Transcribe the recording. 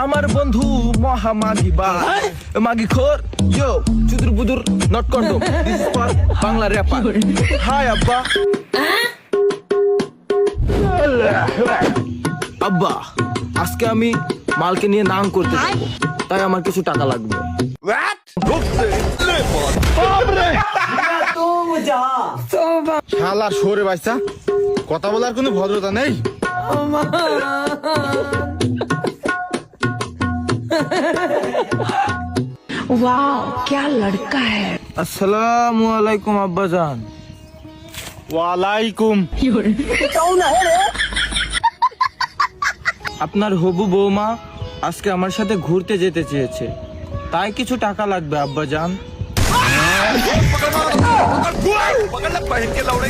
আমার বন্ধু মহা মাগি ভাই মাগি খোর ইয়ো চুদুর বুদুর not condom this is for Bangla rapper hi আব্বা আব্বা আজকে আমি মালকে নিয়ে নাং করতে যাবো তাই আমার কিছু টাকা লাগবে শালা সরে বাচ্চা কথা বলার কোনো ভদ্রতা নেই। वाह क्या लड़का है। আসসালামু আলাইকুম আব্বা জান। ওয়ালাইকুম। আপনার হবু বৌমা আজকে আমার সাথে ঘুরতে যেতে চেয়েছে তাই কিছু টাকা লাগবে আব্বা জান। पकड़ ले पहन के लौड़े